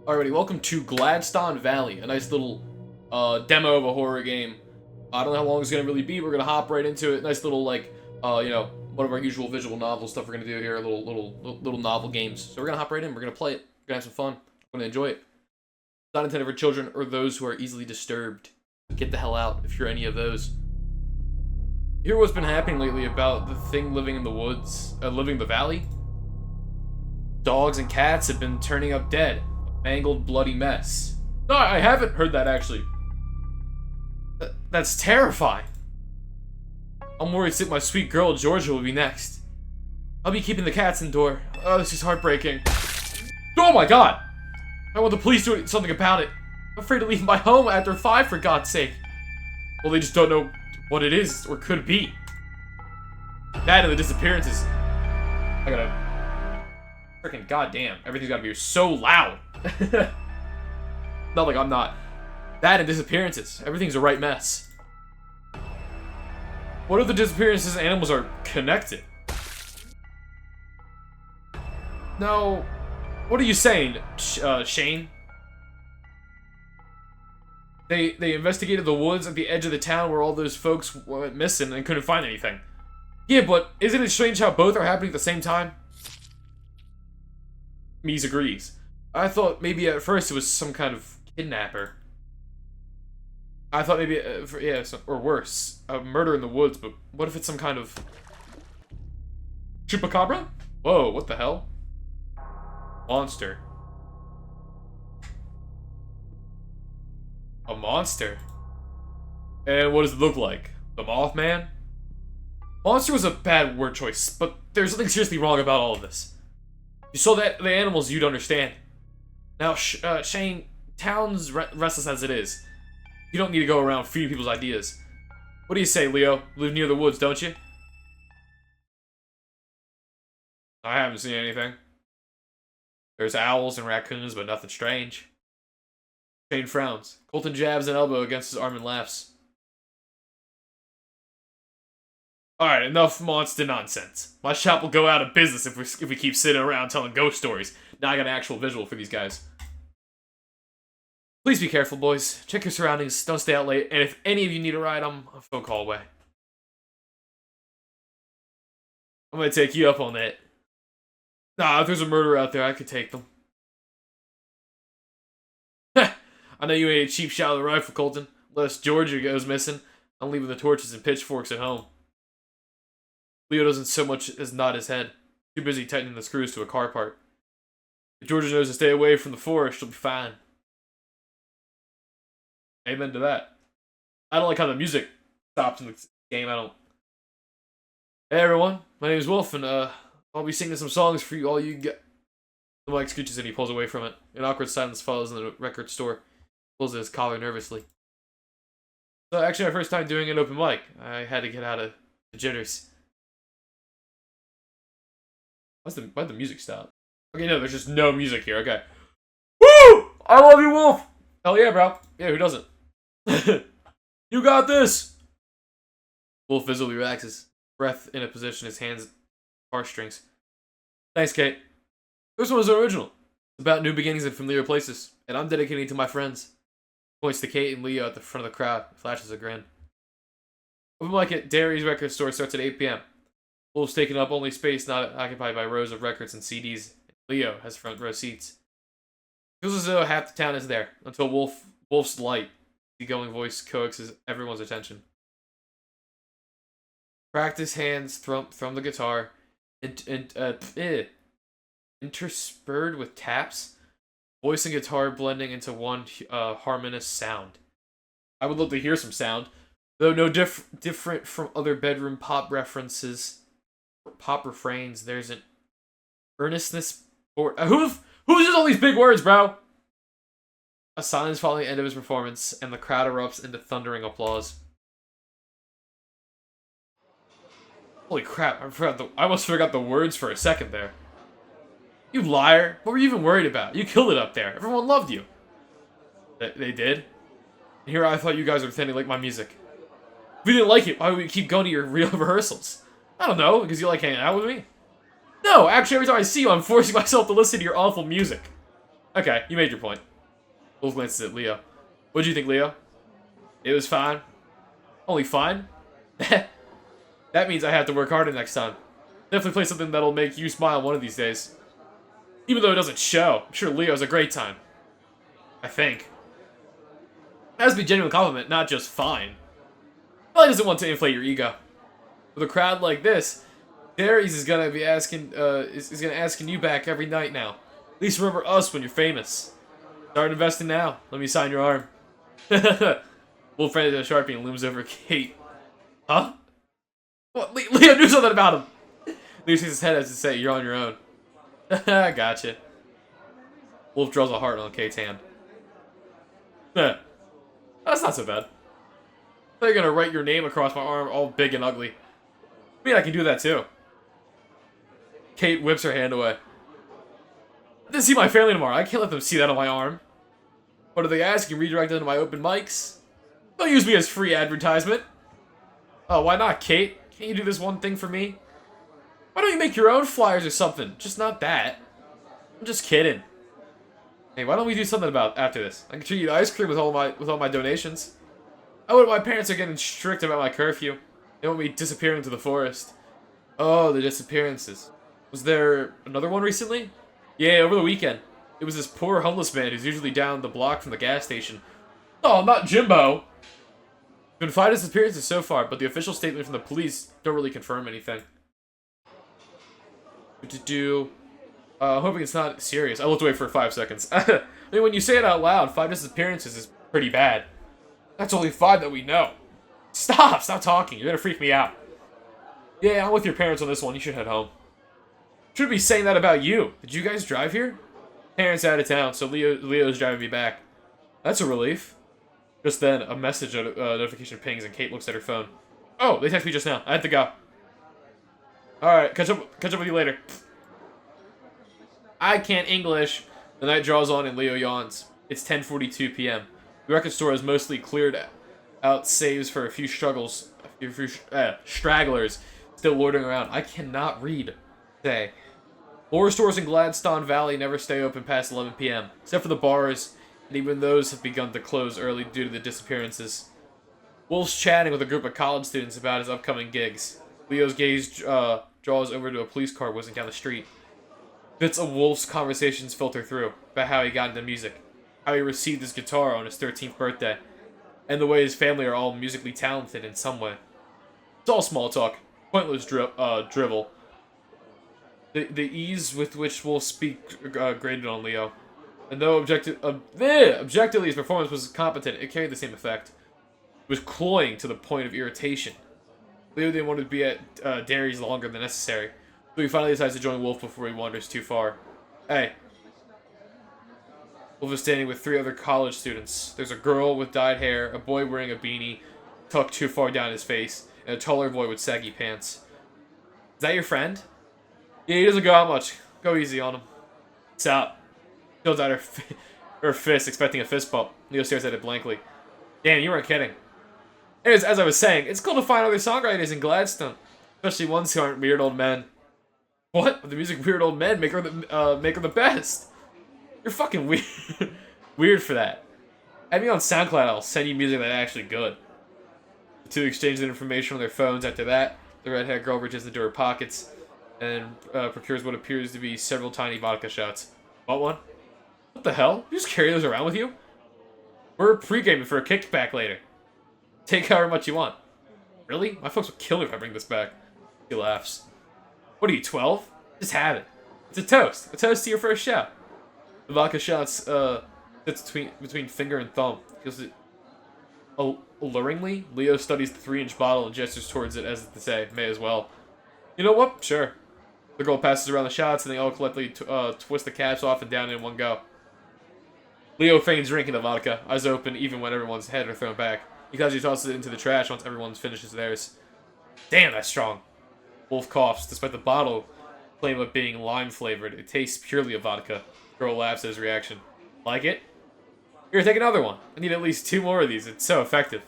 Alrighty, welcome to Gladston Valley, a nice little demo of a horror game. I don't know how long it's gonna really be. We're gonna hop right into it. Nice little one of our usual visual novel stuff we're gonna do here, little novel games. So we're gonna hop right in. We're gonna play it. We're gonna have some fun. We're gonna enjoy it. It's not intended for children or those who are easily disturbed. Get the hell out if you're any of those. You hear what's been happening lately about the thing living in the woods, living the valley? Dogs and cats have been turning up dead. Mangled, bloody mess. No, I haven't heard that, actually. That's terrifying. I'm worried that my sweet girl, Georgia, will be next. I'll be keeping the cats indoor. Oh, this is heartbreaking. Oh my god! I want the police to do something about it. I'm afraid to leave my home after 5, for God's sake. Well, they just don't know what it is, or could be. That and the disappearances. I gotta... Freaking goddamn, everything's gotta be so loud. Not like I'm not. That and disappearances. Everything's a right mess. What if the disappearances and animals are connected? No. What are you saying, Shane? They investigated the woods at the edge of the town where all those folks went missing and couldn't find anything. Yeah, but isn't it strange how both are happening at the same time? Mies agrees. I thought maybe at first it was some kind of kidnapper. I thought maybe, or worse, a murder in the woods, but what if it's some kind of... Chupacabra? Whoa, what the hell? Monster. A monster? And what does it look like? The Mothman? Monster was a bad word choice, but there's something seriously wrong about all of this. You saw the animals, you'd understand. Now, Shane, town's restless as it is. You don't need to go around feeding people's ideas. What do you say, Leo? Live near the woods, don't you? I haven't seen anything. There's owls and raccoons, but nothing strange. Shane frowns. Colton jabs an elbow against his arm and laughs. Alright, enough monster nonsense. My shop will go out of business if we keep sitting around telling ghost stories. Now I got an actual visual for these guys. Please be careful, boys. Check your surroundings, don't stay out late, and if any of you need a ride, I'm a phone call away. I'm gonna take you up on that. Nah, if there's a murderer out there, I could take them. I know you ain't a cheap shot of the rifle, Colton. Unless Georgia goes missing, I'm leaving the torches and pitchforks at home. Leo doesn't so much as nod his head, too busy tightening the screws to a car part. If Georgia knows to stay away from the forest, she'll be fine. Amen to that. I don't like how the music stops in the game, I don't... Hey everyone, my name is Wolf, and I'll be singing some songs for you all you get. The mic screeches and he pulls away from it. An awkward silence follows in the record store. Pulls at his collar nervously. So actually my first time doing an open mic. I had to get out of the jitters. Why'd the music stop? Okay, no, there's just no music here, okay. Woo! I love you, Wolf! Hell yeah, bro. Yeah, who doesn't? You got this! Wolf visibly relaxes, breath in a position, his hands heartstrings. Thanks, Kate. This one was original. It's about new beginnings in familiar places, and I'm dedicating it to my friends. Points to Kate and Leo at the front of the crowd, flashes a grin. Open mic at Derry's record store starts at 8 p.m. Wolf's taking up only space not occupied by rows of records and CDs. Leo has front row seats. Feels as though half the town is there, until Wolf's light, easygoing voice coaxes everyone's attention. Practice hands thrum the guitar, interspersed with taps, voice and guitar blending into one harmonious sound. I would love to hear some sound, though no different from other bedroom pop references, pop refrains. There's an earnestness for who's using all these big words, bro? A silence following the end of his performance, and the crowd erupts into thundering applause. Holy crap! I almost forgot the words for a second there. You liar! What were you even worried about? You killed it up there. Everyone loved you. They did? And here I thought you guys were pretending like my music. If we didn't like it, why would we keep going to your real rehearsals? I don't know, because you like hanging out with me? No, actually every time I see you, I'm forcing myself to listen to your awful music. Okay, you made your point. Wolf glances at Leo. What'd you think, Leo? It was fine. Only fine? That means I have to work harder next time. Definitely play something that'll make you smile one of these days. Even though it doesn't show, I'm sure Leo's a great time. I think. It has to be a genuine compliment, not just fine. Probably doesn't want to inflate your ego. With a crowd like this, Darius is gonna be asking, is gonna asking you back every night now. At least remember us when you're famous. Start investing now. Let me sign your arm. Wolf finds a Sharpie and looms over Kate. Huh? What? Leo knew something about him. Leo shakes his head as to say, "You're on your own." Gotcha. Wolf draws a heart on Kate's hand. That's not so bad. They're gonna write your name across my arm all big and ugly. I mean, I can do that too. Kate whips her hand away. I didn't see my family tomorrow. I can't let them see that on my arm. What do they ask? You redirect them to my open mics? Don't use me as free advertisement. Oh, why not, Kate? Can't you do this one thing for me? Why don't you make your own flyers or something? Just not that. I'm just kidding. Hey, why don't we do something about after this? I can treat you to ice cream with all my donations. Oh, my parents are getting strict about my curfew. They want me disappearing into the forest. Oh, the disappearances. Was there another one recently? Yeah, over the weekend. It was this poor homeless man who's usually down the block from the gas station. Oh, not Jimbo! Been 5 disappearances so far, but the official statement from the police don't really confirm anything. Hoping it's not serious. I looked away for 5 seconds. I mean, when you say it out loud, 5 disappearances is pretty bad. That's only 5 that we know. Stop talking. You're gonna freak me out. Yeah, I'm with your parents on this one. You should head home. Should be saying that about you. Did you guys drive here? Parents out of town, so Leo's driving me back. That's a relief. Just then, a message notification pings and Kate looks at her phone. Oh, they texted me just now. I have to go. Alright, catch up with you later. I can't English. The night draws on and Leo yawns. It's 10:42 p.m. The record store is mostly cleared out, saves for a few stragglers still loitering around. I cannot read today. More stores in Gladston Valley never stay open past 11 p.m., except for the bars, and even those have begun to close early due to the disappearances. Wolf's chatting with a group of college students about his upcoming gigs. Leo's gaze draws over to a police car whizzing down the street. Bits of Wolf's conversations filter through about how he got into music, how he received his guitar on his 13th birthday, and the way his family are all musically talented in some way. It's all small talk, pointless drivel. The ease with which Wolf speak grated on Leo, and though objectively his performance was competent, it carried the same effect. It was cloying to the point of irritation. Leo didn't want to be at Dairies longer than necessary, so he finally decides to join Wolf before he wanders too far. Hey. Wolf is standing with 3 other college students. There's a girl with dyed hair, a boy wearing a beanie tucked too far down his face, and a taller boy with saggy pants. Is that your friend? Yeah, he doesn't go out much. Go easy on him. What's up? She holds out her fist, expecting a fist bump. Leo stares at it blankly. Damn, you weren't kidding. Anyways, as I was saying, it's cool to find other songwriters in Gladston, especially ones who aren't weird old men. What? With the music weird old men make her the best. You're fucking weird. Weird for that. Add me on SoundCloud, I'll send you music that's actually good. The two exchange the information on their phones. After that, the red-haired girl reaches into her pockets and procures what appears to be several tiny vodka shots. Want one? What the hell? You just carry those around with you? We're pre-gaming for a kickback later. Take however much you want. Really? My folks will kill me if I bring this back. He laughs. What are you, 12? Just have it. It's a toast. A toast to your first show. The vodka shots sits between finger and thumb. Feels it alluringly. Leo studies the 3-inch bottle and gestures towards it as if to say, may as well. You know what? Sure. The girl passes around the shots and they all collectively twist the caps off and down in one go. Leo feigns drinking the vodka, eyes open even when everyone's head are thrown back. He casually tosses it into the trash once everyone's finishes theirs. Damn, that's strong. Wolf coughs, despite the bottle claim of being lime-flavored. It tastes purely of vodka. Girl laughs at his reaction. Like it? Here, take another one. I need at least 2 more of these. It's so effective.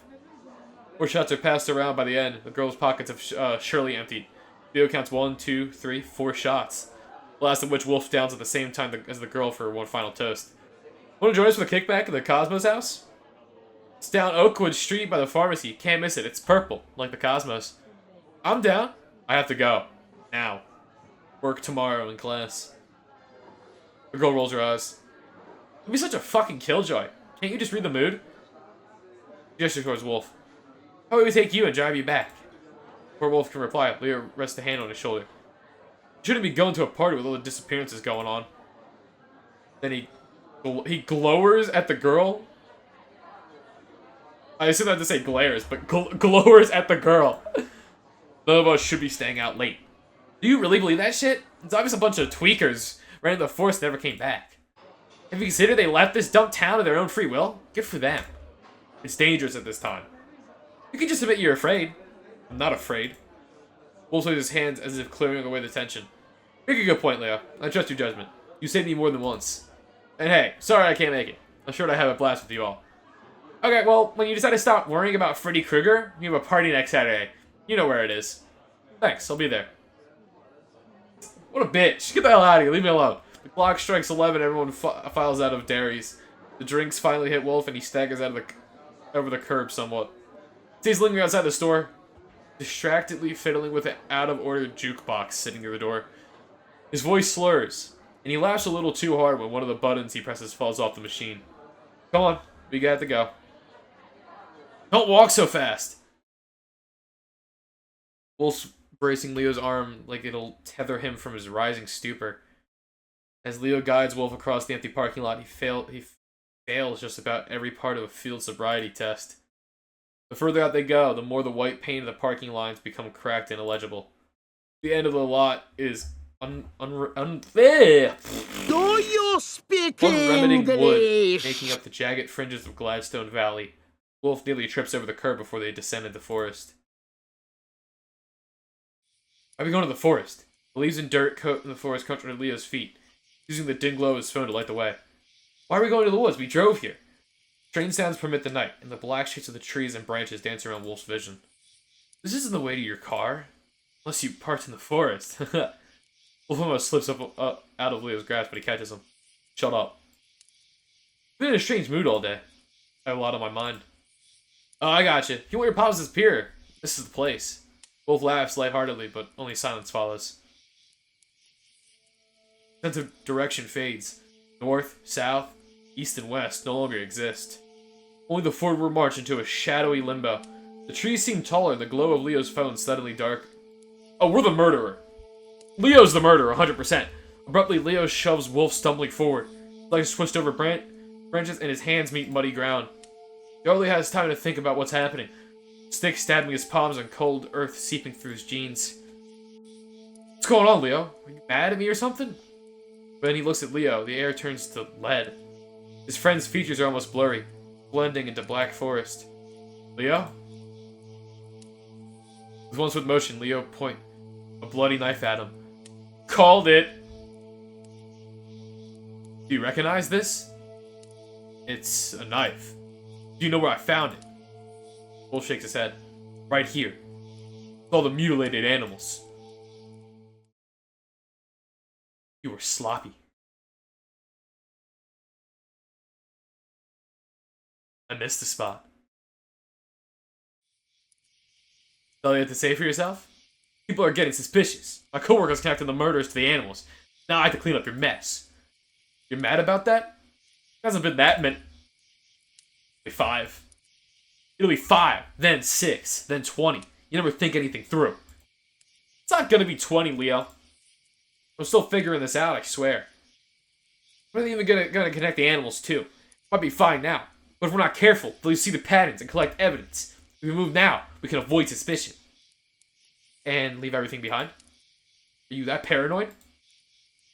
4 shots are passed around by the end. The girl's pockets have surely emptied. Leo counts 1, 2, 3, 4 shots. The last of which Wolf downs at the same time as the girl for one final toast. Want to join us for the kickback at the Cosmos house? It's down Oakwood Street by the pharmacy. Can't miss it. It's purple, like the Cosmos. I'm down. I have to go. Now. Work tomorrow in class. The girl rolls her eyes. You'd be such a fucking killjoy. Can't you just read the mood? Gesture towards Wolf. How about we take you and drive you back? Before Wolf can reply, Leo rests a hand on his shoulder. You shouldn't be going to a party with all the disappearances going on. Then he glowers at the girl. I assume I have to say glares, but glowers at the girl. None of us should be staying out late. Do you really believe that shit? It's obvious a bunch of tweakers ran into the forest and never came back. Have you considered they left this dumb town of their own free will? Good for them. It's dangerous at this time. You can just admit you're afraid. I'm not afraid. Wolf waves his hands as if clearing away the tension. Make a good point, Leo. I trust your judgment. You saved me more than once. And hey, sorry I can't make it. I'm sure I have a blast with you all. Okay, well, when you decide to stop worrying about Freddy Krueger, you have a party next Saturday. You know where it is. Thanks, I'll be there. What a bitch. Get the hell out of here. Leave me alone. The clock strikes 11. Everyone files out of Derry's. The drinks finally hit Wolf, and he staggers out of over the curb somewhat. He's lingering outside the store, distractedly fiddling with an out-of-order jukebox sitting near the door. His voice slurs, and he laughs a little too hard when one of the buttons he presses falls off the machine. Come on, we got to go. Don't walk so fast! Wolf's bracing Leo's arm like it'll tether him from his rising stupor. As Leo guides Wolf across the empty parking lot, he fails just about every part of a field sobriety test. The further out they go, the more the white paint of the parking lines become cracked and illegible. The end of the lot is unremitting wood, making up the jagged fringes of Gladston Valley. Wolf nearly trips over the curb before they descend into the forest. Why are we going to the forest? The leaves and dirt coat in the forest comes under Leo's feet, using the dim glow of his phone to light the way. Why are we going to the woods? We drove here. Strange sounds permit the night, and the black shapes of the trees and branches dance around Wolf's vision. This isn't the way to your car. Unless you parked in the forest. Wolf almost slips up out of Leo's grasp, but he catches him. Shut up. I've been in a strange mood all day. I have a lot on my mind. Oh, I got you. If you want your pops to disappear, this is the place. Wolf laughs lightheartedly, but only silence follows. Sense of direction fades. North, south, east, and west no longer exist. Only the forward march into a shadowy limbo. The trees seem taller, and the glow of Leo's phone suddenly dark. Oh, we're the murderer. Leo's the murderer, 100%. Abruptly, Leo shoves Wolf stumbling forward. His legs twist over branches, and his hands meet muddy ground. He hardly has time to think about what's happening. Stick stabbing his palms and cold earth seeping through his jeans. What's going on, Leo? Are you mad at me or something? When he looks at Leo, the air turns to lead. His friend's features are almost blurry, blending into black forest. Leo? With one swift motion, Leo points a bloody knife at him. Called it! Do you recognize this? It's a knife. Do you know where I found it? Wolf shakes his head. Right here. With all the mutilated animals. You were sloppy. I missed the spot. All you have to say for yourself? People are getting suspicious. My coworkers connected the murders to the animals. Now I have to clean up your mess. You're mad about that? It hasn't been that many. 5. It'll be 5, then 6, then 20. You never think anything through. It's not gonna be 20, Leo. I'm still figuring this out, I swear. We're not even gonna connect the animals, too. Might be fine now, but if we're not careful, they'll see the patterns and collect evidence. If we move now, we can avoid suspicion. And leave everything behind? Are you that paranoid?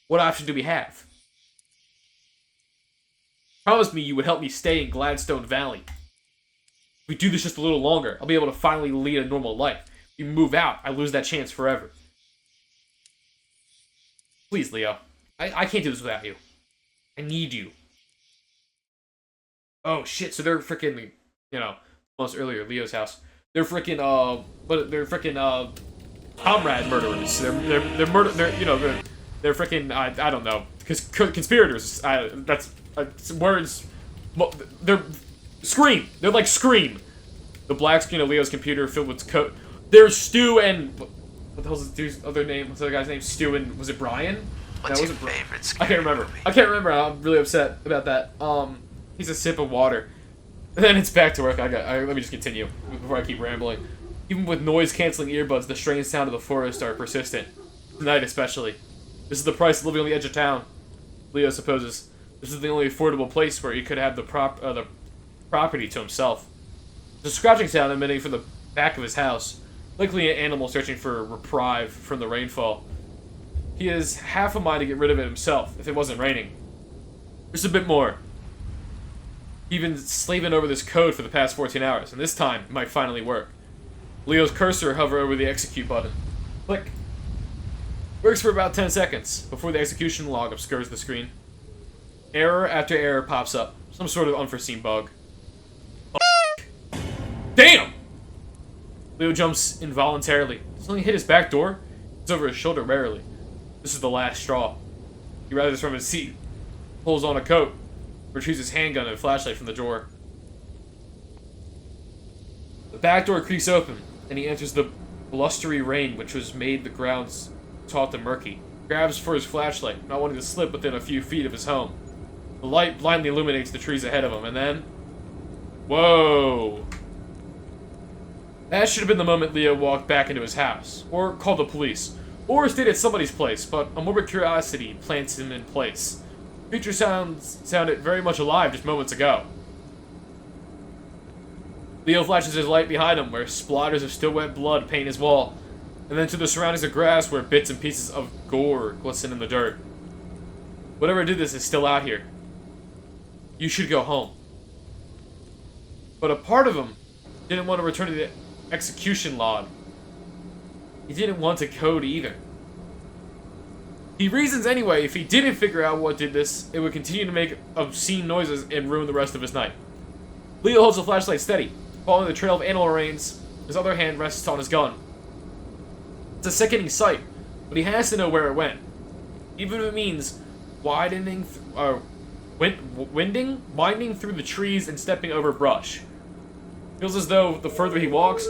What option do we have? Promise me you would help me stay in Gladstone Valley. If we do this just a little longer, I'll be able to finally lead a normal life. If you move out, I lose that chance forever. Please, Leo. I can't do this without you. I need you. Oh, shit. So they're freaking, almost earlier, Leo's house. They're freaking, comrade murderers. They're freaking, I don't know. Conspirators. words. They're Scream. They're like Scream. The black screen of Leo's computer filled with code. There's Stu and what the hell's this dude's other name? What's the other guy's name? Stu and was it Brian? What's your favorite scary I can't remember. movie? I can't remember. I'm really upset about that. He's a sip of water. And then it's back to work. Let me just continue before I keep rambling. Even with noise-canceling earbuds, the strange sound of the forest are persistent. Tonight especially. This is the price of living on the edge of town. Leo supposes this is the only affordable place where he could have the property to himself. There's a scratching sound emanating from the back of his house. Likely an animal searching for reprieve from the rainfall. He has half a mind to get rid of it himself if it wasn't raining. There's a bit more. He's been slaving over this code for the past 14 hours, and this time it might finally work. Leo's cursor hovers over the execute button. Click. Works for about 10 seconds before the execution log obscures the screen. Error after error pops up. Some sort of unforeseen bug. Oh, damn! Leo jumps involuntarily. Something hit his back door. It's over his shoulder warily. This is the last straw. He rises from his seat, pulls on a coat, retrieves his handgun and flashlight from the drawer. The back door creaks open, and he enters the blustery rain which has made the grounds taut and murky. Grabs for his flashlight, not wanting to slip within a few feet of his home. The light blindly illuminates the trees ahead of him, and then... Whoa! That should have been the moment Leo walked back into his house, or called the police, or stayed at somebody's place, but a morbid curiosity plants him in place. The creature sounded very much alive just moments ago. Leo flashes his light behind him, where splatters of still wet blood paint his wall, and then to the surroundings of grass where bits and pieces of gore glisten in the dirt. Whatever did this is still out here. You should go home. But a part of him didn't want to return to the execution log. He didn't want to code either. He reasons anyway, if he didn't figure out what did this, it would continue to make obscene noises and ruin the rest of his night. Leo holds the flashlight steady, following the trail of animal remains. His other hand rests on his gun. It's a sickening sight, but he has to know where it went. Even if it means winding through the trees and stepping over brush. Feels as though the further he walks,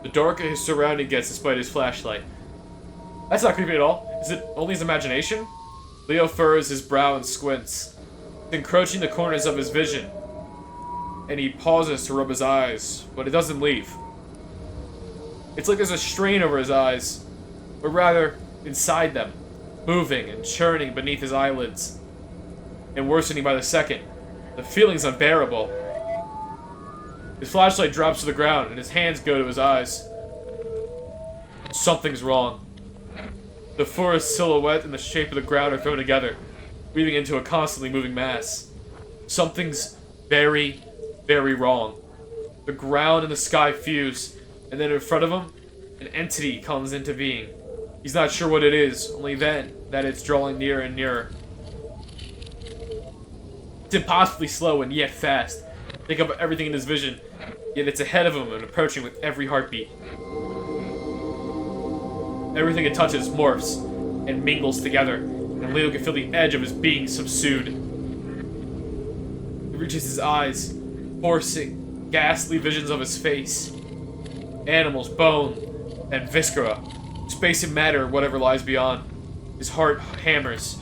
the darker his surrounding gets despite his flashlight. That's not creepy at all. Is it only his imagination? Leo furrows his brow and squints, encroaching the corners of his vision. And he pauses to rub his eyes, but it doesn't leave. It's like there's a strain over his eyes, or rather, inside them, moving and churning beneath his eyelids, and worsening by the second. The feeling's unbearable. His flashlight drops to the ground, and his hands go to his eyes. Something's wrong. The forest silhouette and the shape of the ground are thrown together, weaving into a constantly moving mass. Something's very, very wrong. The ground and the sky fuse, and then in front of him, an entity comes into being. He's not sure what it is, only then that it's drawing nearer and nearer. It's impossibly slow and yet fast. Take up everything in his vision, yet it's ahead of him and approaching with every heartbeat. Everything it touches morphs and mingles together, and Leo can feel the edge of his being subsued. He reaches his eyes, forcing ghastly visions of his face. Animals, bone, and viscera. Space and matter, whatever lies beyond. His heart hammers.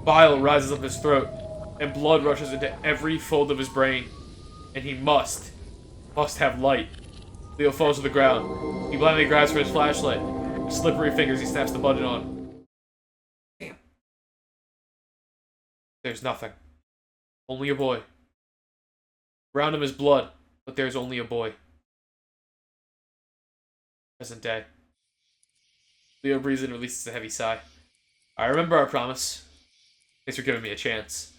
Bile rises up his throat, and blood rushes into every fold of his brain. And he must have light. Leo falls to the ground. He blindly grabs for his flashlight. With slippery fingers, he snaps the button on. Damn. There's nothing. Only a boy. Around him is blood, but there's only a boy. Present day. Leo breathes and releases a heavy sigh. I remember our promise. Thanks for giving me a chance.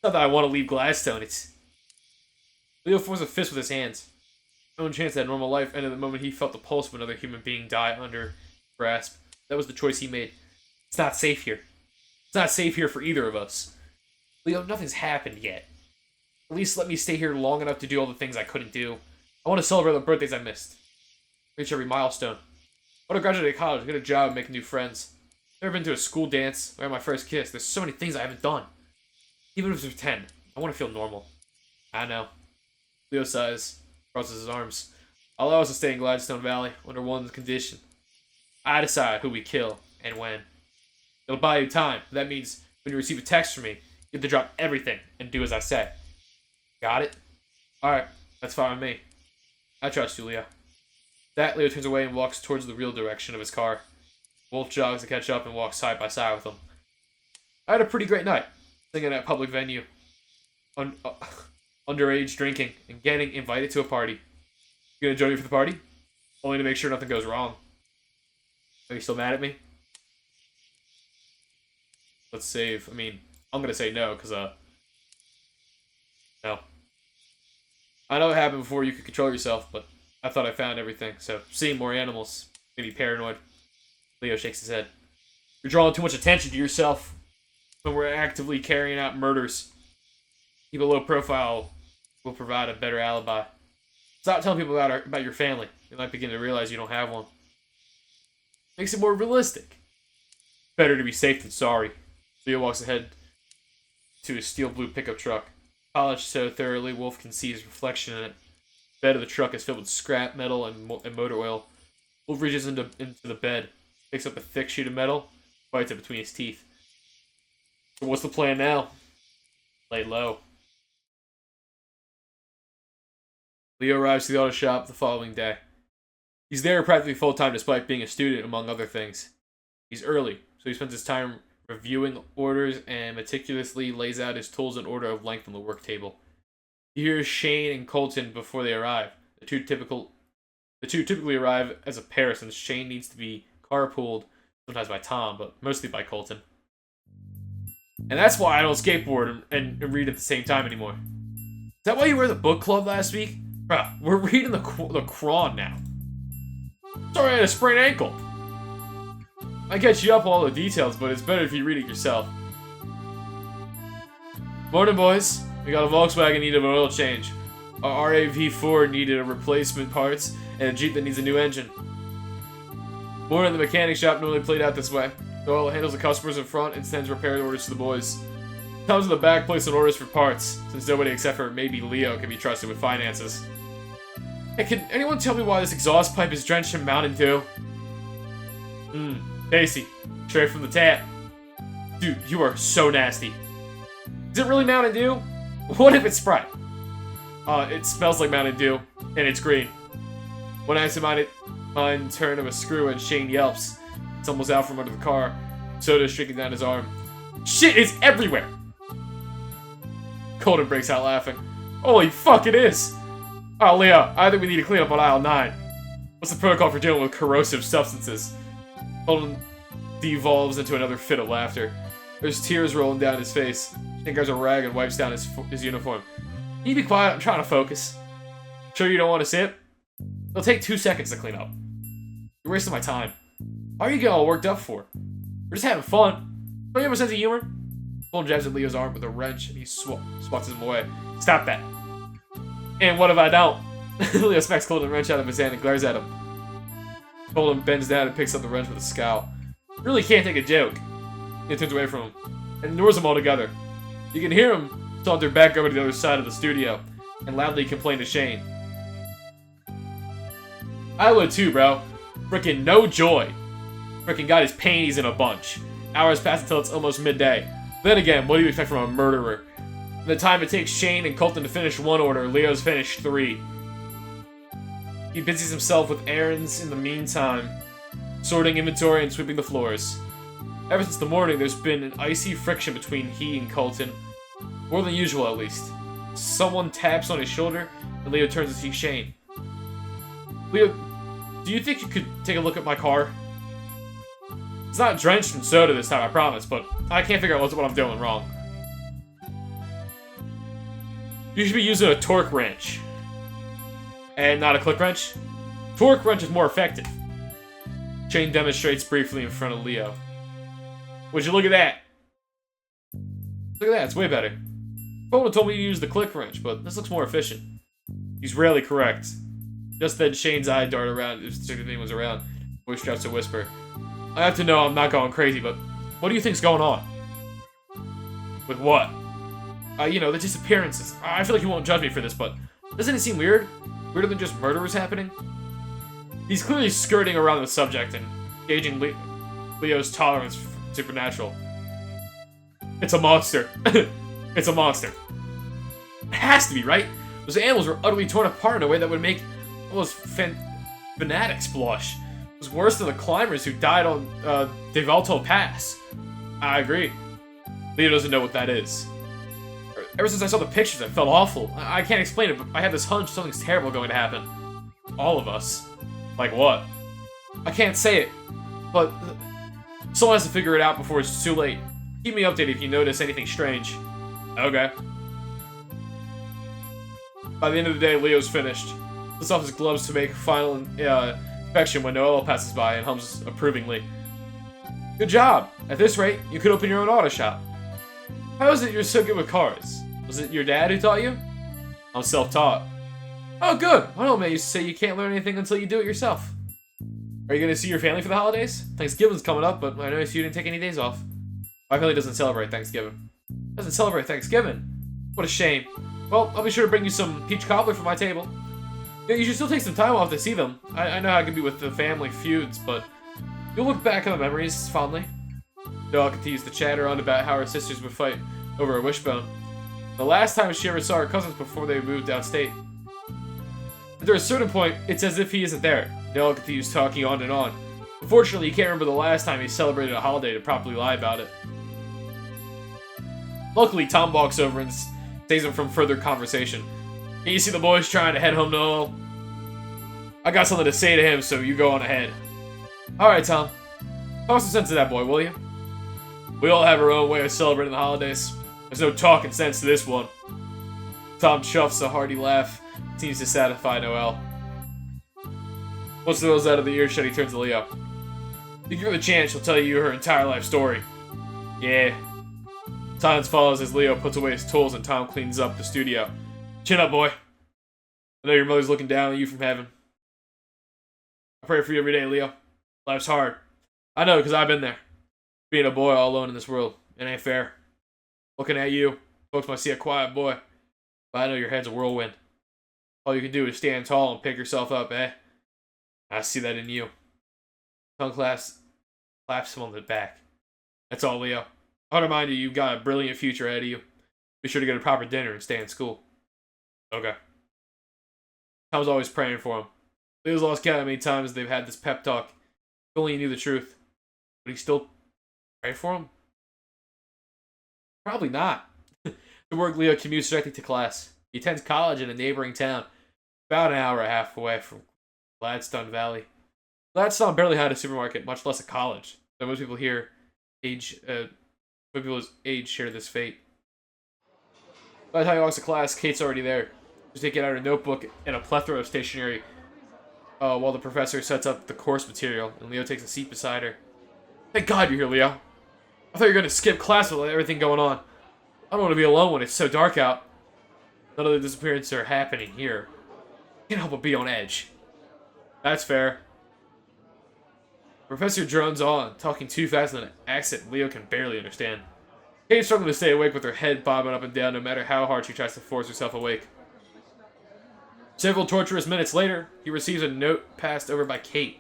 Not that I want to leave Gladston, it's... Leo forms a fist with his hands. No chance that normal life ended the moment he felt the pulse of another human being die under his grasp. That was the choice he made. It's not safe here. It's not safe here for either of us. Leo, nothing's happened yet. At least let me stay here long enough to do all the things I couldn't do. I want to celebrate the birthdays I missed. Reach every milestone. I want to graduate college, get a job, and make new friends. Never been to a school dance, or my first kiss. There's so many things I haven't done. Even if there's 10, I want to feel normal. I know. Leo sighs, crosses his arms. Allow us to stay in Gladstone Valley under one condition. I decide who we kill and when. It'll buy you time. That means when you receive a text from me, you have to drop everything and do as I say. Got it? Alright, that's fine with me. I trust you, Leo. That, Leo turns away and walks towards the real direction of his car. Wolf jogs to catch up and walks side by side with him. I had a pretty great night, singing at a public venue, underage drinking, and getting invited to a party. You gonna join me for the party? Only to make sure nothing goes wrong. Are you still mad at me? Let's save. I mean, I'm gonna say no, because, no. I know it happened before you could control yourself, but I thought I found everything, so seeing more animals made me paranoid. Leo shakes his head. You're drawing too much attention to yourself when we're actively carrying out murders. Keep a low profile will provide a better alibi. Stop telling people about your family. They might begin to realize you don't have one. Makes it more realistic. Better to be safe than sorry. Leo walks ahead to his steel blue pickup truck. Polished so thoroughly, Wolf can see his reflection in it. The bed of the truck is filled with scrap metal and motor oil. Wolf reaches into the bed, picks up a thick sheet of metal, bites it between his teeth. So what's the plan now? Lay low. Leo arrives to the auto shop the following day. He's there practically full-time despite being a student, among other things. He's early, so he spends his time reviewing orders and meticulously lays out his tools in order of length on the work table. He hears Shane and Colton before they arrive. The two typically arrive as a pair since Shane needs to be carpooled, sometimes by Tom, but mostly by Colton. And that's why I don't skateboard and read at the same time anymore. Is that why you were at the book club last week? Bruh, we're reading the Quran now. Sorry I had a sprained ankle. I catch you up on all the details, but it's better if you read it yourself. Morning, boys. We got a Volkswagen needed an oil change. Our RAV4 needed a replacement parts, and a Jeep that needs a new engine. Morning, the mechanic shop normally played out this way. Doyle handles the customers in front and sends repair orders to the boys. Comes to the back placing orders for parts, since nobody except for maybe Leo can be trusted with finances. Hey, can anyone tell me why this exhaust pipe is drenched in Mountain Dew? Tasty. Straight from the tap. Dude, you are so nasty. Is it really Mountain Dew? What if it's Sprite? It smells like Mountain Dew, and it's green. One absent-minded turn of a screw and Shane yelps. Tumbles out from under the car, soda streaking down his arm. Shit is everywhere! Colton breaks out laughing. Holy fuck, it is! Oh, Leo, I think we need to clean up on aisle 9. What's the protocol for dealing with corrosive substances? Colton devolves into another fit of laughter. There's tears rolling down his face. Shane grabs a rag and wipes down his uniform. Can you be quiet? I'm trying to focus. Sure you don't want to sip? It'll take 2 seconds to clean up. You're wasting my time. Why are you getting all worked up for? We're just having fun. Don't you have a sense of humor? Colton jabs at Leo's arm with a wrench and he swats him away. Stop that. And what if I don't? Leo smacks Colton a wrench out of his hand and glares at him. Colton bends down and picks up the wrench with a scowl. Really can't take a joke. He turns away from him and ignores him altogether. You can hear him saunter back over to the other side of the studio and loudly complain to Shane. I would too, bro. Frickin' no joy. Frickin' got his panties in a bunch. Hours pass until it's almost midday. Then again, what do you expect from a murderer? In the time it takes Shane and Colton to finish one order, Leo's finished 3. He busies himself with errands in the meantime, sorting inventory and sweeping the floors. Ever since the morning, there's been an icy friction between he and Colton. More than usual, at least. Someone taps on his shoulder, and Leo turns to see Shane. Leo, do you think you could take a look at my car? It's not drenched in soda this time, I promise, but I can't figure out what I'm doing wrong. You should be using a torque wrench. And not a click wrench? Torque wrench is more effective. Shane demonstrates briefly in front of Leo. Would you look at that? Look at that, it's way better. Colton told me to use the click wrench, but this looks more efficient. He's rarely correct. Just then, Shane's eye darted around, if anything was around. Voice drops to whisper. I have to know I'm not going crazy, but what do you think's going on? With what? The disappearances. I feel like you won't judge me for this, but doesn't it seem weird? Weirder than just murder happening? He's clearly skirting around the subject and gauging Leo's tolerance for supernatural. It's a monster. It's a monster. It has to be, right? Those animals were utterly torn apart in a way that would make almost fanatics blush. It was worse than the climbers who died on Devalto Pass. I agree. Leo doesn't know what that is. Ever since I saw the pictures, I felt awful. I can't explain it, but I had this hunch something's terrible going to happen. All of us. Like what? I can't say it, but someone has to figure it out before it's too late. Keep me updated if you notice anything strange. Okay. By the end of the day, Leo's finished. Puts off his gloves to make final inspection when Noella passes by and hums approvingly. Good job! At this rate, you could open your own auto shop. How is it you're so good with cars? Was it your dad who taught you? I'm self-taught. Oh, good! My old man used to say you can't learn anything until you do it yourself. Are you going to see your family for the holidays? Thanksgiving's coming up, but I noticed you didn't take any days off. My family doesn't celebrate Thanksgiving. Doesn't celebrate Thanksgiving? What a shame. Well, I'll be sure to bring you some peach cobbler for my table. Yeah, you should still take some time off to see them. I know how it can be with the family feuds, but you'll look back on the memories fondly. Noelle continues to chatter on about how her sisters would fight over a wishbone. The last time she ever saw her cousins before they moved downstate. After a certain point, it's as if he isn't there. Noelle continues talking on and on. Unfortunately, you can't remember the last time he celebrated a holiday to properly lie about it. Luckily, Tom walks over and saves him from further conversation. Can you see the boys trying to head home, Noelle? I got something to say to him, so you go on ahead. Alright, Tom. Talk some sense to that boy, will you? We all have our own way of celebrating the holidays. There's no talking sense to this one. Tom chuffs a hearty laugh. Seems to satisfy Noelle. Once Noelle's out of the earshot, he turns to Leo. If you give her the chance, she'll tell you her entire life story. Yeah. Silence follows as Leo puts away his tools and Tom cleans up the studio. Chin up, boy. I know your mother's looking down at you from heaven. I pray for you every day, Leo. Life's hard. I know, because I've been there. Being a boy all alone in this world. It ain't fair. Looking at you, folks might see a quiet boy. But I know your head's a whirlwind. All you can do is stand tall and pick yourself up, eh? I see that in you. Tongue claps him on the back. That's all, Leo. I want to remind you, you've got a brilliant future ahead of you. Be sure to get a proper dinner and stay in school. Okay. Tom's always praying for him. Leo's lost count how many times they've had this pep talk. If only he knew the truth. Would he still pray for him? Probably not. To work, Leo commutes directly to class. He attends college in a neighboring town, about an hour and a half away from Gladston Valley. Gladston barely had a supermarket, much less a college. So most people here, most people his age share this fate. By the time he walks to class, Kate's already there. She's taking out her notebook and a plethora of stationery, while the professor sets up the course material, and Leo takes a seat beside her. Thank God you're here, Leo. I thought you were going to skip class with everything going on. I don't want to be alone when it's so dark out. None of the disappearances are happening here. Can't help but be on edge. That's fair. Professor drones on, talking too fast in an accent Leo can barely understand. Kate's struggling to stay awake with her head bobbing up and down no matter how hard she tries to force herself awake. Several torturous minutes later, he receives a note passed over by Kate.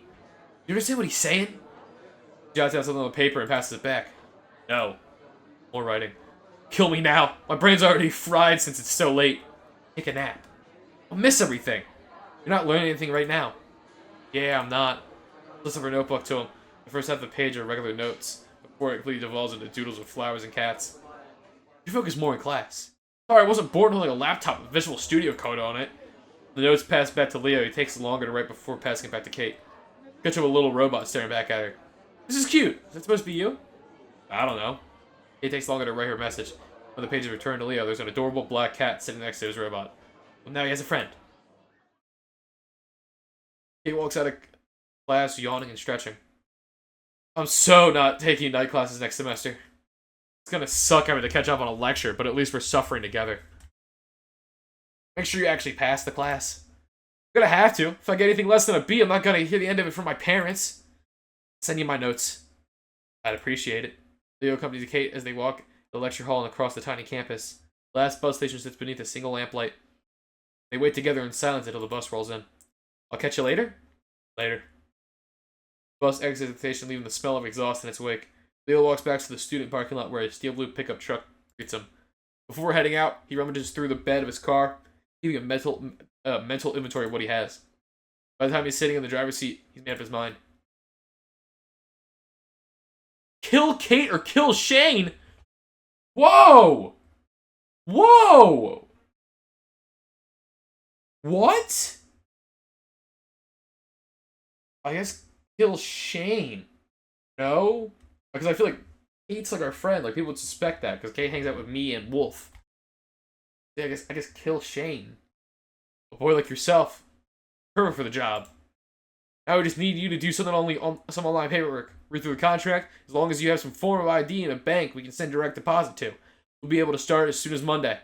You understand what he's saying? He jots down something on the paper and passes it back. No. More writing. Kill me now. My brain's already fried since it's so late. Take a nap. I'll miss everything. You're not learning anything right now. Yeah, I'm not. Listen for a notebook to him. The first half of the page are regular notes, before it completely devolves into doodles with flowers and cats. You focus more in class. Sorry, I wasn't born holding a laptop with Visual Studio Code on it. The notes pass back to Leo. He takes longer to write before passing it back to Kate. Cut to a little robot staring back at her. This is cute. Is that supposed to be you? I don't know. It takes longer to write her message. When the page is returned to Leo, there's an adorable black cat sitting next to his robot. Well, now he has a friend. Kate walks out of class, yawning and stretching. I'm so not taking night classes next semester. It's gonna suck having to catch up on a lecture, but at least we're suffering together. Make sure you actually pass the class. I'm gonna have to. If I get anything less than a B, I'm not gonna hear the end of it from my parents. Send you my notes. I'd appreciate it. Leo accompanies Kate as they walk the lecture hall and across the tiny campus. The last bus station sits beneath a single lamplight. They wait together in silence until the bus rolls in. I'll catch you later? Later. The bus exits the station, leaving the smell of exhaust in its wake. Leo walks back to the student parking lot where a steel blue pickup truck greets him. Before heading out, he rummages through the bed of his car, keeping a mental inventory of what he has. By the time he's sitting in the driver's seat, he's made up his mind. Kill Kate or kill Shane? Whoa! Whoa! What? I guess kill Shane. No? Because I feel like Kate's like our friend. Like, people would suspect that because Kate hangs out with me and Wolf. Yeah, I guess kill Shane. A boy like yourself. Perfect for the job. Now we just need you to do some online paperwork. Read through the contract. As long as you have some form of ID in a bank we can send direct deposit to. We'll be able to start as soon as Monday.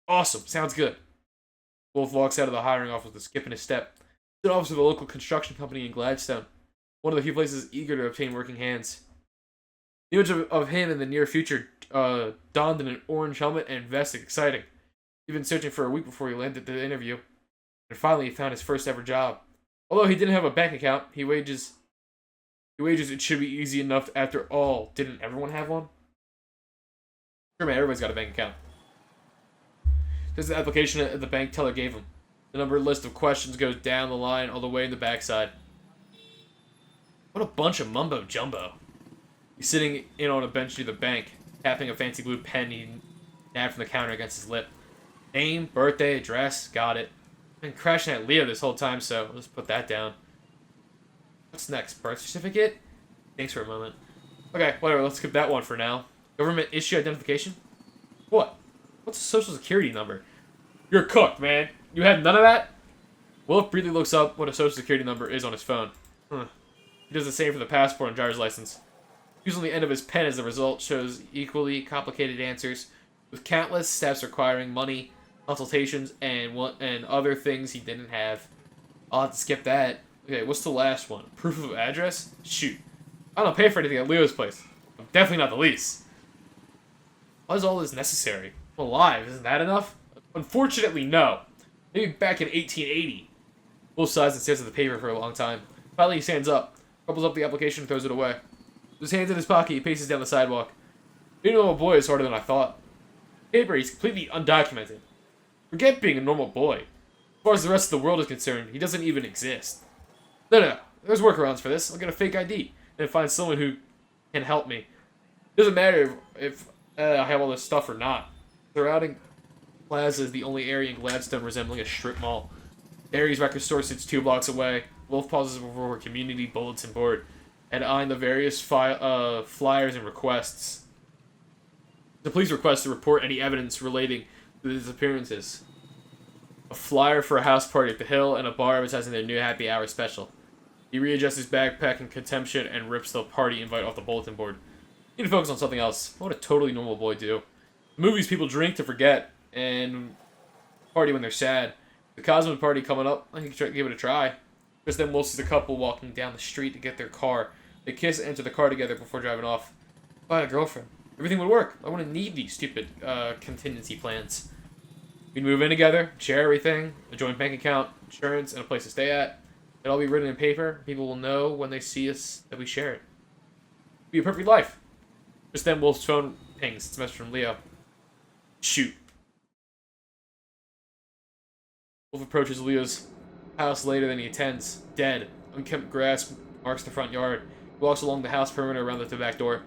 Awesome. Sounds good. Wolf walks out of the hiring office with a skip in his step. He's an officer of the local construction company in Gladston. One of the few places eager to obtain working hands. The image of him in the near future, donned in an orange helmet and vest, is exciting. He'd been searching for a week before he landed the interview. And finally he found his first ever job. Although he didn't have a bank account, he wages it should be easy enough after all. Didn't everyone have one? Sure, man, everybody's got a bank account. There's the application that the bank teller gave him. The numbered list of questions goes down the line all the way in the backside. What a bunch of mumbo jumbo. He's sitting in on a bench near the bank, tapping a fancy blue pen he nabbed from the counter against his lip. Name, birthday, address, got it. Been crashing at Leo this whole time, so let's put that down. What's next? Birth certificate? Thanks for a moment. Okay, whatever, let's skip that one for now. Government issue identification? What? What's a social security number? You're cooked, man. You had none of that? Wolf briefly looks up what a social security number is on his phone. He does the same for the passport and driver's license. Using the end of his pen as the result shows equally complicated answers, with countless steps requiring money, consultations, and other things he didn't have. I'll have to skip that. Okay, what's the last one? Proof of address? Shoot. I don't pay for anything at Leo's place. I'm definitely not the lease. Why is all this necessary? I'm alive, isn't that enough? Unfortunately, no. Maybe back in 1880. Wolf sighs and stares at the paper for a long time. Finally, he stands up, crumbles up the application, and throws it away. With his hands in his pocket, he paces down the sidewalk. Being a normal boy is harder than I thought. Paper, he's completely undocumented. Forget being a normal boy. As far as the rest of the world is concerned, he doesn't even exist. No. There's workarounds for this. I'll get a fake ID and find someone who can help me. It doesn't matter if I have all this stuff or not. Surrounding plaza is the only area in Gladston resembling a strip mall. The area's record store sits 2 blocks away. Wolf pauses before a community bulletin board and eyeing the various flyers and requests. The police request to report any evidence relating to the disappearances. A flyer for a house party at the Hill and a bar advertising their new happy hour special. He readjusts his backpack in contempt and rips the party invite off the bulletin board. Need to focus on something else. What would a totally normal boy do? Movies, people drink to forget and party when they're sad. The Cosmo party coming up, I think give it a try. Just then Wolf sees a couple walking down the street to get their car. They kiss and enter the car together before driving off. If I had a girlfriend, everything would work. I wouldn't need these stupid contingency plans. We'd move in together, share everything, a joint bank account, insurance, and a place to stay at. It'll all be written in paper. People will know when they see us that we share it. It'd be a perfect life. Just then Wolf's phone pings. It's a message from Leo. Shoot. Wolf approaches Leo's house later than he attends. Dead. Unkempt grass marks the front yard. He walks along the house perimeter around the back door.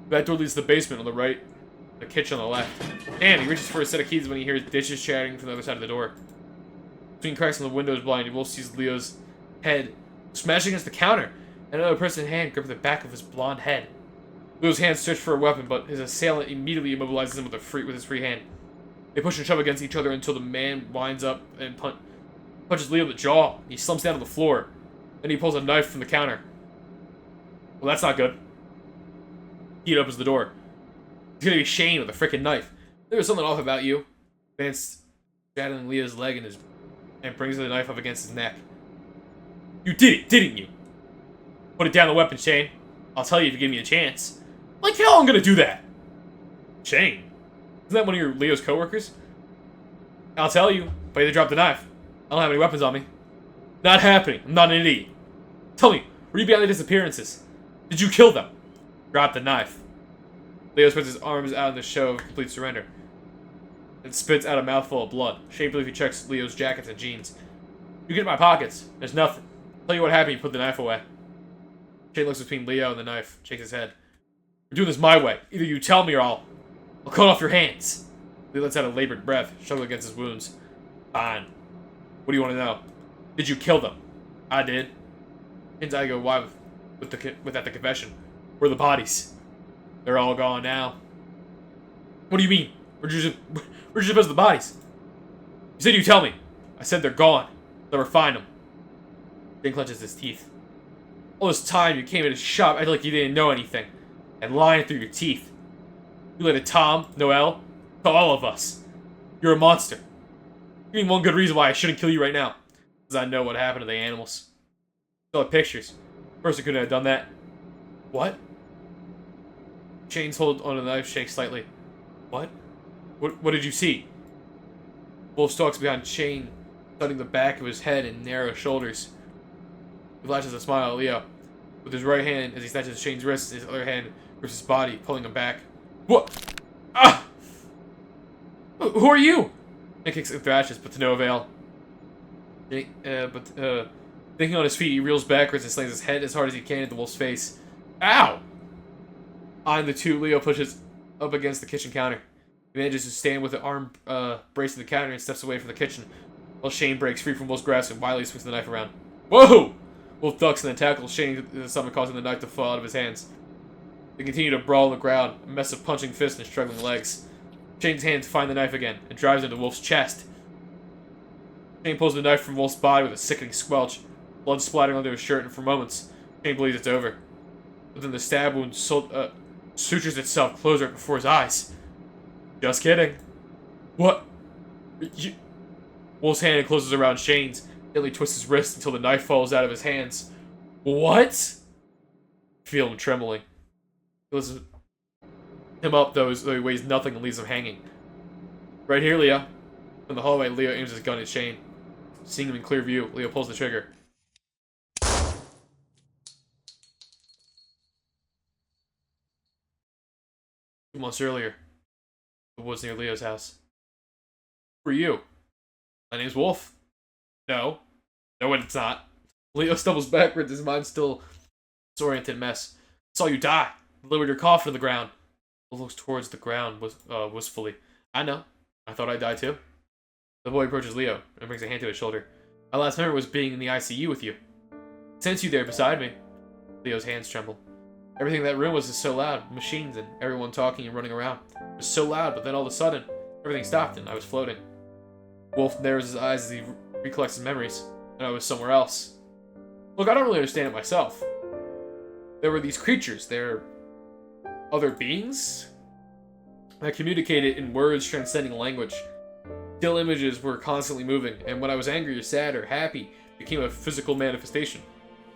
The back door leads to the basement on the right, the kitchen on the left. Damn, he reaches for a set of keys when he hears dishes chatting from the other side of the door. Between cracks in the windows blind, Wolf sees Leo's head smashing against the counter, and another person's hand gripping the back of his blonde head. Leo's hand search for a weapon, but his assailant immediately immobilizes him with his free hand. They push and shove against each other until the man winds up and punches Leo in the jaw. He slumps down to the floor. Then he pulls a knife from the counter. Well, that's not good. He opens the door. He's gonna be Shane with a frickin' knife. There was something off about you. Vance straddling Leo's leg and brings the knife up against his neck. You did it, didn't you? Put it down the weapon, Shane. I'll tell you if you give me a chance. Like hell I'm gonna do that. Shane. Isn't that one of your Leo's coworkers? I'll tell you, but either drop the knife. I don't have any weapons on me. Not happening. I'm not an idiot. Tell me, were you behind the disappearances? Did you kill them? Drop the knife. Leo spreads his arms out in the show of complete surrender and spits out a mouthful of blood. Shapely, he checks Leo's jackets and jeans. You get in my pockets. There's nothing. Tell you what happened, you put the knife away. Shane looks between Leo and the knife, shakes his head. We're doing this my way. Either you tell me or I'll cut off your hands. Leo lets out a labored breath, struggling against his wounds. Fine. What do you want to know? Did you kill them? I did. Shane's eye go wide with at the confession. Where are the bodies? They're all gone now. What do you mean? Where'd you suppose the bodies? You said you tell me. I said they're gone. Never find them. Shane clenches his teeth. All this time you came in his shop acting like you didn't know anything. And lying through your teeth. You lied to Tom, Noel, to all of us. You're a monster. Give me one good reason why I shouldn't kill you right now. Because I know what happened to the animals. Still have pictures. Person couldn't have done that. What? Shane's hold on the knife shakes slightly. What? What did you see? Wolf stalks behind Shane, studying the back of his head and narrow shoulders. He flashes a smile at Leo. With his right hand, as he snatches Shane's wrist, his other hand grips his body, pulling him back. What? Ah! Who are you? Shane kicks and thrashes, but to no avail. Thinking on his feet, he reels backwards and slams his head as hard as he can at the wolf's face. Ow! Eyeing the two, Leo pushes up against the kitchen counter. He manages to stand with an arm braced to the counter and steps away from the kitchen, while Shane breaks free from Wolf's grasp and wildly swings the knife around. Whoa! Wolf ducks and then tackles Shane in the stomach, causing the knife to fall out of his hands. They continue to brawl on the ground, a mess of punching fists and struggling legs. Shane's hands find the knife again and drives into Wolf's chest. Shane pulls the knife from Wolf's body with a sickening squelch, blood splattering onto his shirt, and for moments, Shane believes it's over. But then the stab wound sutures itself closed right before his eyes. Just kidding. What? Wolf's hand closes around Shane's, gently twists his wrist until the knife falls out of his hands. What? Feel him trembling. He lifts him up, though he weighs nothing and leaves him hanging. Right here, Leo. In the hallway, Leo aims his gun at Shane. Seeing him in clear view, Leo pulls the trigger. 2 months earlier, the woods near Leo's house. Who are you? My name's Wolf. No, it's not. Leo stumbles backwards, his mind still a disoriented mess. I saw you die. I lowered your coffin to the ground. Wolf looks towards the ground wistfully. I know. I thought I'd die too. The boy approaches Leo and brings a hand to his shoulder. My last memory was being in the ICU with you. I sensed you there beside me. Leo's hands tremble. Everything in that room was just so loud. Machines and everyone talking and running around. It was so loud, but then all of a sudden, everything stopped and I was floating. Wolf narrows his eyes as he recollects his memories, and I was somewhere else. Look, I don't really understand it myself. There were these creatures. They're other beings that communicated in words transcending language. Still images were constantly moving, and when I was angry or sad or happy, it became a physical manifestation.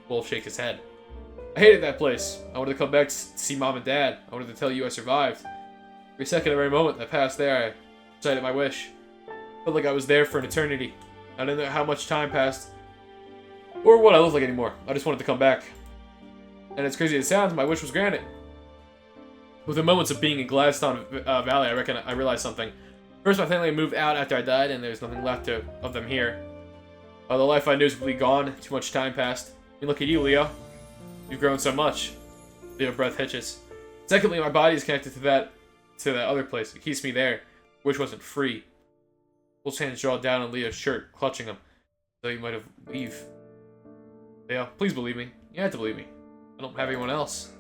Wolf shakes his head. I hated that place. I wanted to come back to see Mom and Dad. I wanted to tell you I survived. Every second, every moment that passed there, I recited my wish. Felt like I was there for an eternity. I didn't know how much time passed, or what I looked like anymore. I just wanted to come back. And as crazy as it sounds, my wish was granted. Within moments of being in Gladston Valley, I realized something. First, my family moved out after I died, and there's nothing left of them here. The life I knew is completely gone. Too much time passed. I mean, look at you, Leo. You've grown so much. Leo's breath hitches. Secondly, my body is connected to that other place. It keeps me there, which wasn't free. Wolf's hands draw down on Leo's shirt, clutching him, though he might have leave. Leo, please believe me. You have to believe me. I don't have anyone else.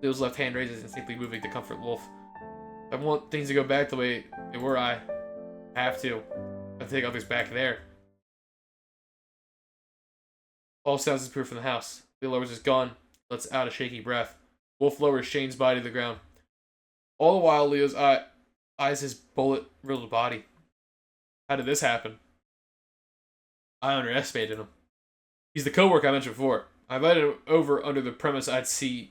Leo's left hand raises, instinctively moving to comfort Wolf. If I want things to go back the way they were, I have to. I have to take others back there. All sounds disappear from the house. Leo lowers his gun, lets out a shaky breath. Wolf lowers Shane's body to the ground. All the while, Leo's eyes his bullet-riddled body. How did this happen? I underestimated him. He's the coworker I mentioned before. I invited him over under the premise I'd seen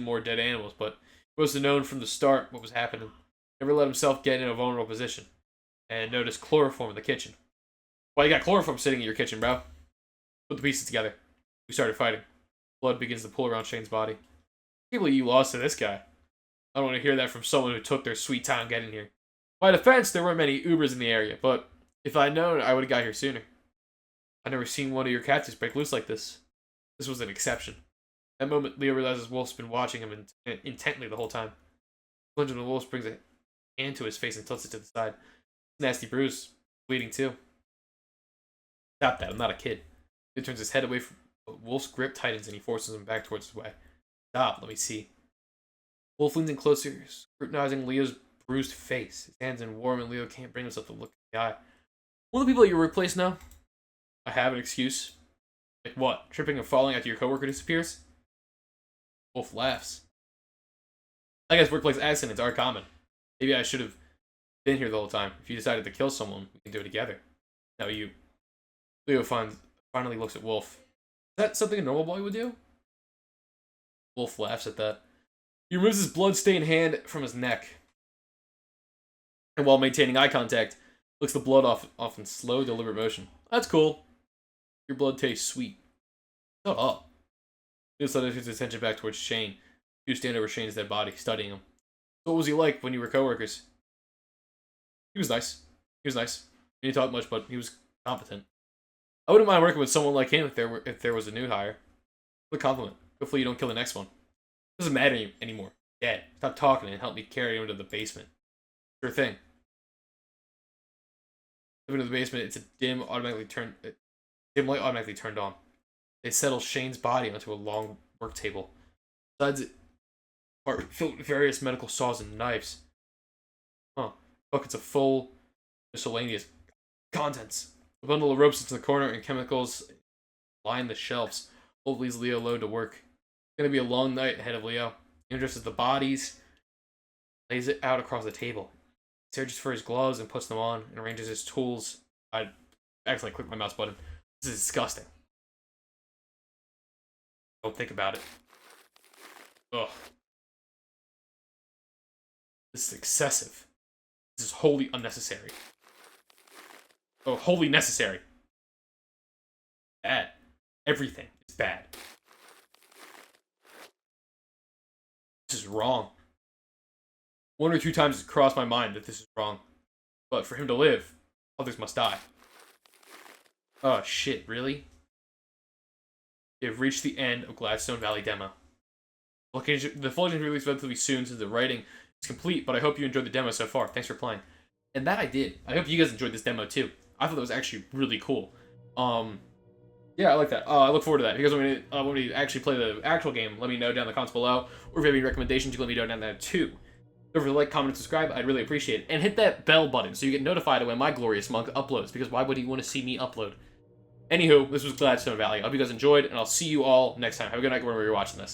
more dead animals, but he must have known from the start what was happening. Never let himself get in a vulnerable position. And notice chloroform in the kitchen. Why you got chloroform sitting in your kitchen, bro? Put the pieces together. We started fighting. Blood begins to pool around Shane's body. I can't believe you lost to this guy. I don't want to hear that from someone who took their sweet time getting here. By defense, there weren't many Ubers in the area, but if I'd known, I would have got here sooner. I've never seen one of your cactus break loose like this. This was an exception. That moment, Leo realizes Wolf's been watching him intently the whole time. Plunging the Wolf brings a hand to his face and tilts it to the side. Nasty bruise, bleeding too. Stop that, I'm not a kid. He turns his head away from Wolf's grip tightens and he forces him back towards his way. Stop, let me see. Wolf leans in closer, scrutinizing Leo's bruised face. His hands are warm and Leo can't bring himself to look in the eye. One of the people at your workplace know? I have an excuse. Like what? Tripping and falling after your coworker disappears? Wolf laughs. I guess workplace accidents are common. Maybe I should have been here the whole time. If you decided to kill someone, we can do it together. No, you. Leo finally looks at Wolf. Is that something a normal boy would do? Wolf laughs at that. He removes his blood-stained hand from his neck. And while maintaining eye contact, licks the blood off in slow, deliberate motion. That's cool. Your blood tastes sweet. Shut up. Leo suddenly turns his attention back towards Shane. You stand over Shane's dead body, studying him. What was he like when you were coworkers? He was nice. He was nice. He didn't talk much, but he was competent. I wouldn't mind working with someone like him if there was a new hire. What a compliment. Hopefully you don't kill the next one. It doesn't matter anymore. Dead. Stop talking and help me carry him to the basement. Sure thing. Moving to the basement, it's a dim light automatically turned on. They settle Shane's body onto a long work table. Besides it are filled with various medical saws and knives. Buckets of full miscellaneous contents. A bundle of ropes into the corner and chemicals line the shelves. Wolf leaves Leo alone to work. It's gonna be a long night ahead of Leo. He undresses the bodies, lays it out across the table. He searches for his gloves and puts them on and arranges his tools. I accidentally clicked my mouse button. This is disgusting. Don't think about it. Ugh. This is excessive. This is wholly unnecessary. Oh, wholly necessary. Bad. Everything is bad. This is wrong. One or two times it's crossed my mind that this is wrong. But for him to live, others must die. Oh shit, really? They've reached the end of Gladstone Valley demo. The full game is released relatively soon since the writing is complete, but I hope you enjoyed the demo so far. Thanks for playing. And that I did. I hope you guys enjoyed this demo too. I thought that was actually really cool. Yeah, I like that. I look forward to that. If you guys want me to actually play the actual game, let me know down in the comments below. Or if you have any recommendations, you can let me know down there too. Don't forget to like, comment, and subscribe. I'd really appreciate it. And hit that bell button so you get notified when my glorious monk uploads, because why would he want to see me upload? Anywho, this was Gladstone Valley. I hope you guys enjoyed, and I'll see you all next time. Have a good night wherever you're watching this.